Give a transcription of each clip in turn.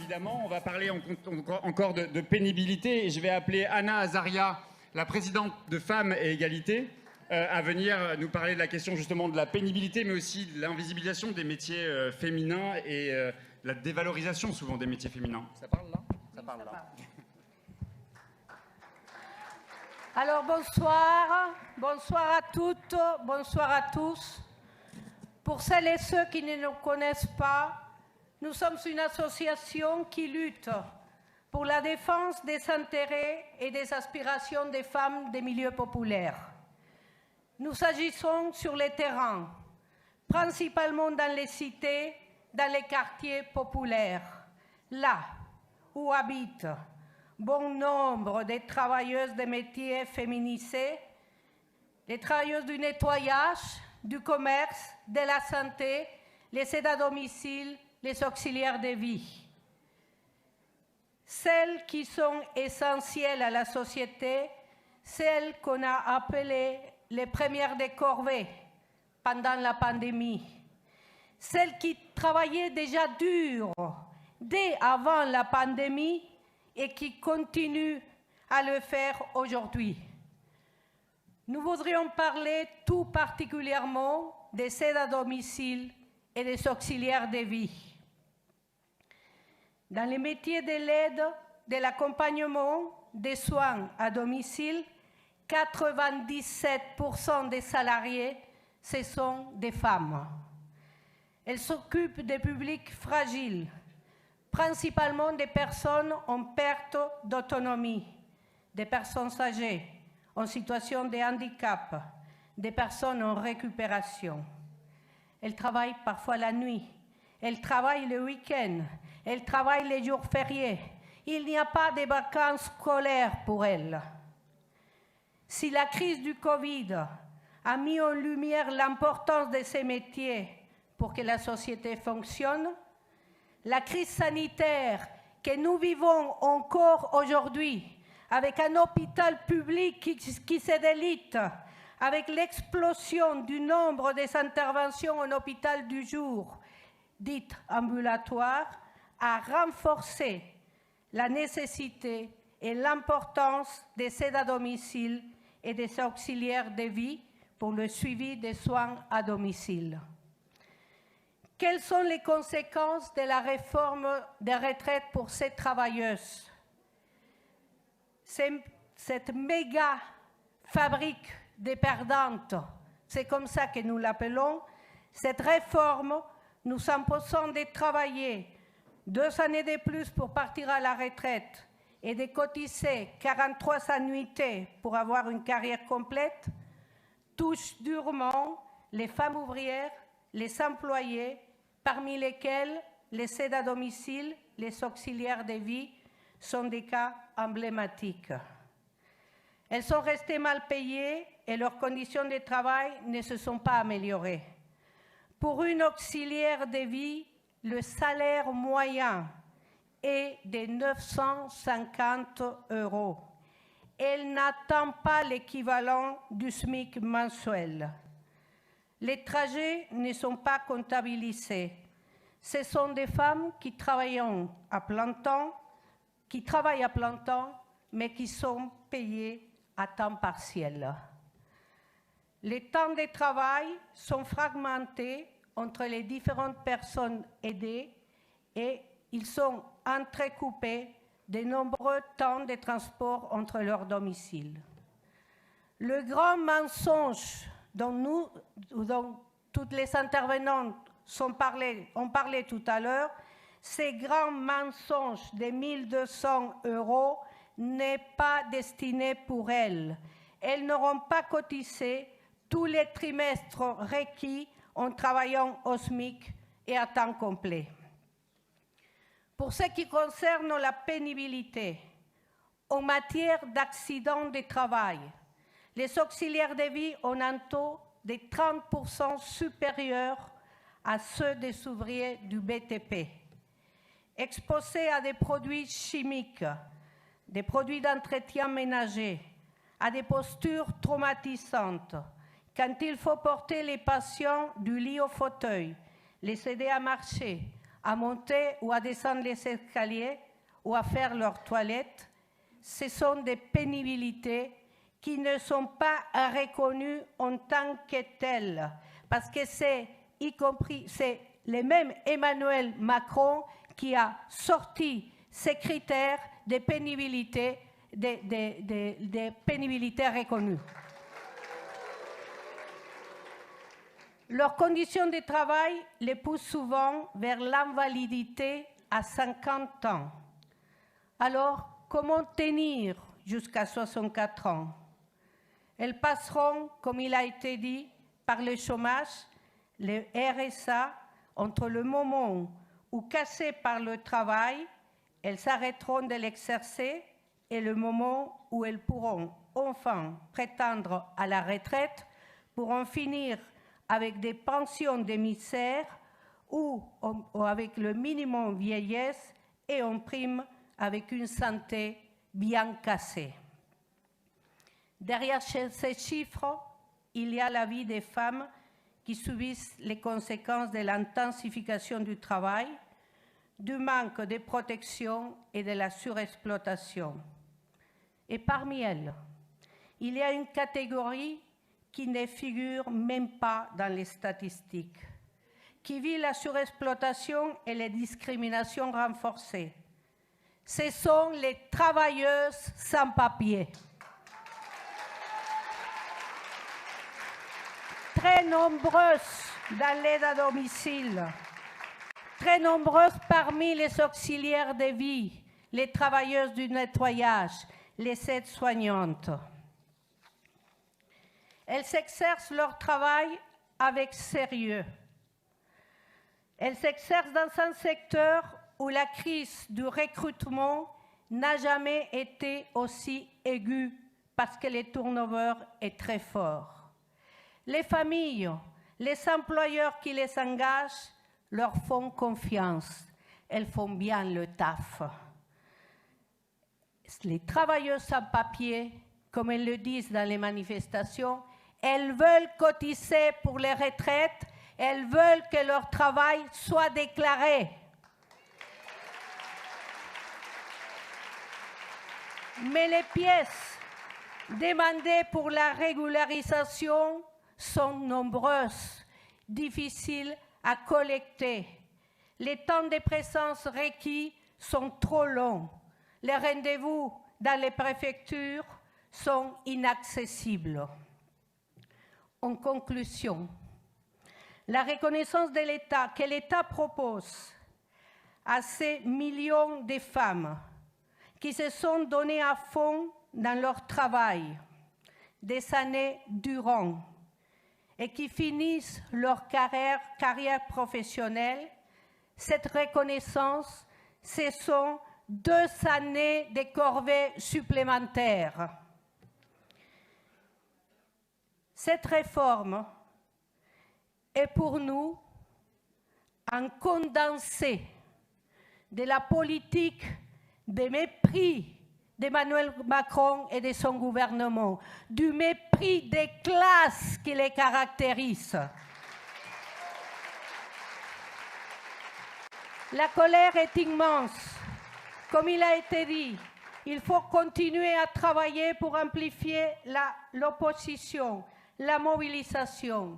évidemment. On va parler encore de pénibilité. Et je vais appeler Anna Azaria, la présidente de Femmes et Égalité, à venir nous parler de la question justement de la pénibilité, mais aussi de l'invisibilisation des métiers féminins et la dévalorisation souvent des métiers féminins. Ça parle là? Ça parle là. Alors bonsoir à toutes, bonsoir à tous. Pour celles et ceux qui ne nous connaissent pas, nous sommes une association qui lutte pour la défense des intérêts et des aspirations des femmes des milieux populaires. Nous agissons sur les terrains, principalement dans les cités, dans les quartiers populaires, là où habitent bon nombre de travailleuses des métiers féminisés, les travailleuses du nettoyage, du commerce, de la santé, les aides à domicile, les auxiliaires de vie. Celles qui sont essentielles à la société, celles qu'on a appelées les premières des corvées pendant la pandémie, celles qui travaillaient déjà dur dès avant la pandémie et qui continuent à le faire aujourd'hui. Nous voudrions parler tout particulièrement des aides à domicile et des auxiliaires de vie. Dans les métiers de l'aide, de l'accompagnement, des soins à domicile, 97% des salariés, ce sont des femmes. Elles s'occupent des publics fragiles, principalement des personnes en perte d'autonomie, des personnes âgées, en situation de handicap, des personnes en récupération. Elles travaillent parfois la nuit, elles travaillent le week-end, elles travaillent les jours fériés. Il n'y a pas de vacances scolaires pour elles. Si la crise du Covid a mis en lumière l'importance de ces métiers pour que la société fonctionne, la crise sanitaire que nous vivons encore aujourd'hui, avec un hôpital public qui se délite, avec l'explosion du nombre des interventions en hôpital du jour, dites ambulatoires, a renforcé la nécessité et l'importance des aides à domicile et des auxiliaires de vie pour le suivi des soins à domicile. Quelles sont les conséquences de la réforme des retraites pour ces travailleuses? Cette méga fabrique des perdantes, c'est comme ça que nous l'appelons, cette réforme nous imposant de travailler 2 années de plus pour partir à la retraite et de cotiser 43 annuités pour avoir une carrière complète, touche durement les femmes ouvrières, les employés, parmi lesquels les aides à domicile, les auxiliaires de vie sont des cas emblématiques. Elles sont restées mal payées et leurs conditions de travail ne se sont pas améliorées. Pour une auxiliaire de vie, le salaire moyen est de 950 €. Elle n'atteint pas l'équivalent du SMIC mensuel. Les trajets ne sont pas comptabilisés. Ce sont des femmes qui travaillent à plein temps, mais qui sont payées à temps partiel. Les temps de travail sont fragmentés entre les différentes personnes aidées et ils sont entrecoupés de nombreux temps de transport entre leurs domiciles. Le grand mensonge dont toutes les intervenantes ont parlé tout à l'heure, ces grands mensonges de 1 200 € n'est pas destiné pour elles. Elles n'auront pas cotisé tous les trimestres requis en travaillant au SMIC et à temps complet. Pour ce qui concerne la pénibilité, en matière d'accidents de travail, les auxiliaires de vie ont un taux de 30% supérieur à ceux des ouvriers du BTP. Exposés à des produits chimiques, des produits d'entretien ménager, à des postures traumatisantes, quand il faut porter les patients du lit au fauteuil, les aider à marcher, à monter ou à descendre les escaliers ou à faire leur toilette, ce sont des pénibilités qui ne sont pas reconnues en tant que telles, parce que c'est le même Emmanuel Macron qui a sorti ces critères de pénibilité, de pénibilité reconnues. Leurs conditions de travail les poussent souvent vers l'invalidité à 50 ans. Alors, comment tenir jusqu'à 64 ans? Elles passeront, comme il a été dit, par le chômage, le RSA, entre le moment où, cassées par le travail, elles s'arrêteront de l'exercer et le moment où elles pourront enfin prétendre à la retraite pour en finir avec des pensions de misère ou avec le minimum vieillesse et en prime avec une santé bien cassée. Derrière ces chiffres, il y a la vie des femmes qui subissent les conséquences de l'intensification du travail, du manque de protection et de la surexploitation. Et parmi elles, il y a une catégorie qui ne figure même pas dans les statistiques, qui vit la surexploitation et les discriminations renforcées. Ce sont les travailleuses sans papier. Très nombreuses dans l'aide à domicile, très nombreuses parmi les auxiliaires de vie, les travailleuses du nettoyage, les aides-soignantes. Elles exercent leur travail avec sérieux. Elles s'exercent dans un secteur où la crise du recrutement n'a jamais été aussi aiguë parce que le turnover est très fort. Les familles, les employeurs qui les engagent leur font confiance. Elles font bien le taf. Les travailleuses sans papier, comme elles le disent dans les manifestations, elles veulent cotiser pour les retraites, elles veulent que leur travail soit déclaré. Mais les pièces demandées pour la régularisation sont nombreuses, difficiles à collecter. Les temps de présence requis sont trop longs. Les rendez-vous dans les préfectures sont inaccessibles. En conclusion, la reconnaissance de l'État que l'État propose à ces millions de femmes qui se sont données à fond dans leur travail des années durant et qui finissent leur carrière professionnelle, cette reconnaissance, ce sont 2 années de corvée supplémentaires. Cette réforme est pour nous un condensé de la politique de mépris d'Emmanuel Macron et de son gouvernement, du mépris des classes qui les caractérisent. La colère est immense. Comme il a été dit, il faut continuer à travailler pour amplifier l'opposition, la mobilisation.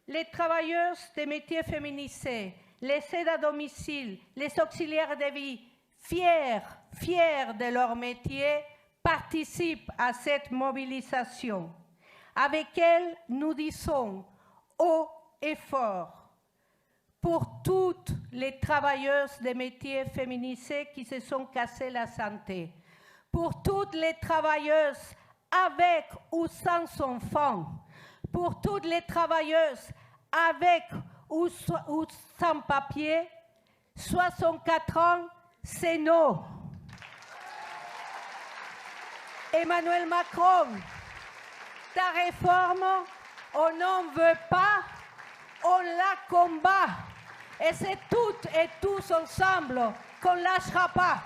Les travailleuses des métiers féminisés, les aides à domicile, les auxiliaires de vie, fiers de leur métier, participent à cette mobilisation. Avec elles, nous disons haut et fort pour toutes les travailleuses des métiers féminisés qui se sont cassées la santé, pour toutes les travailleuses avec ou sans enfants, pour toutes les travailleuses avec ou sans papier, 64 ans, c'est non. Emmanuel Macron, ta réforme, on n'en veut pas, on la combat. Et c'est toutes et tous ensemble qu'on ne lâchera pas.